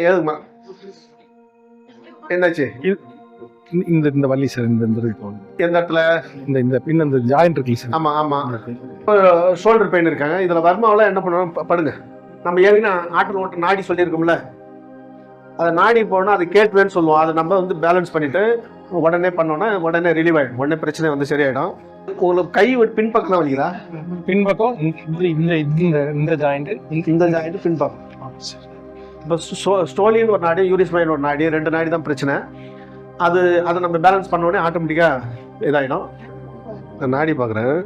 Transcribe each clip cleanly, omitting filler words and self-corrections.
ஏதுங்கம்மா என்னாச்சு? இந்த இந்த வலி சார், இந்த இந்த எந்த இடத்துல? இந்த இந்த பின் அந்த ஜாயிண்ட் இருக்கு சார். ஆமாம் ஆமாம். இப்போ ஷோல்டர் பெயின் இருக்காங்க. இதில் வருமாவில் என்ன பண்ணுவோம்? படுங்க. நம்ம ஏற்கனவே ஆட்டல் ஓட்ட நாடி சொல்லியிருக்கோம்ல, அதை நாடி போனால் அது கேட்வேன்னு சொல்லுவோம். அதை நம்ம வந்து பேலன்ஸ் பண்ணிவிட்டு உடனே பண்ணோன்னா உடனே ரிலீவ் ஆகிடும். உடனே பிரச்சனை வந்து சரியாயிடும். உங்களுக்கு கை பின்பக்கம் தான் வலிக்குதா? பின்பக்கம் இந்த இந்த இந்த ஜாயிண்ட், இந்த ஜாயிண்ட் பின்பக்கம். இப்போ ஸ்டோலின்னு ஒரு நாடி, யூரிஸ்மைன் ஒரு நாடி, 2 நாடி தான் பிரச்சனை. அதை நம்ம பேலன்ஸ் பண்ண உடனே ஆட்டோமேட்டிக்காக இதாகிடும். நான் நாடி பார்க்குறேன்.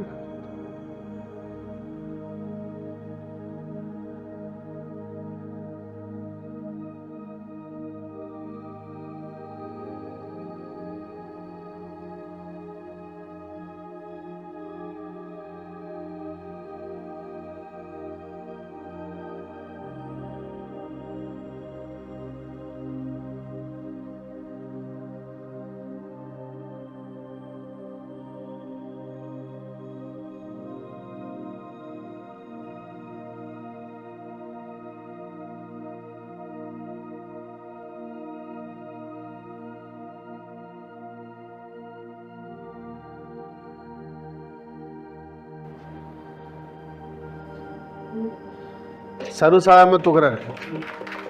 சர்வசாதாரணமாக தூக்குறாரு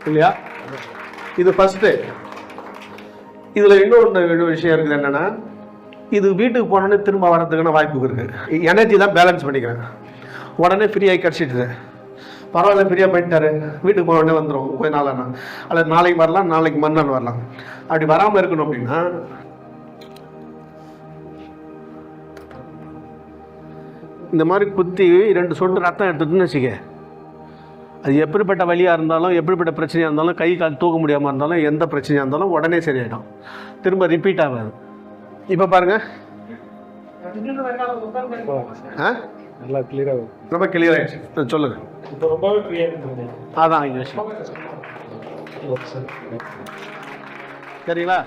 இல்லையா? இது ஃபஸ்ட்டு. இதில் இன்னொரு விஷயம் இருக்குது. என்னென்னா, இது வீட்டுக்கு போனோடனே திரும்ப வரதுக்கான வாய்ப்பு இருக்குது. எனர்ஜி தான் பேலன்ஸ் பண்ணிக்கிறேன். உடனே ஃப்ரீயாகி கிடச்சிட்டுது. பரவாயில்ல, ஃப்ரீயாக பண்ணிட்டாரு, வீட்டுக்கு போன உடனே வந்துடும் கொஞ்ச நாளானா. அல்லது நாளைக்கு வரலாம், நாளைக்கு மறுநாள் வரலாம். அப்படி வராமல் இருக்கணும் அப்படின்னா இந்த மாதிரி குத்தி 2 சொட்டு ரத்தம் எடுத்துட்டுன்னு வச்சுக்க, அது எப்படிப்பட்ட வலியாக இருந்தாலும், எப்படிப்பட்ட பிரச்சனையாக இருந்தாலும், கை கால் தூக்க முடியாமல் இருந்தாலும், எந்த பிரச்சனையாக இருந்தாலும் உடனே சரியாயிடும். திரும்ப ரிப்பீட் ஆகாது. இப்போ பாருங்கள், நல்லா கிளியராக, ரொம்ப கிளியர் ஆகிடுச்சு. சொல்லுங்கள். இப்போ ரொம்பவே கிளியர். அதான் விஷயம். சரிங்களா?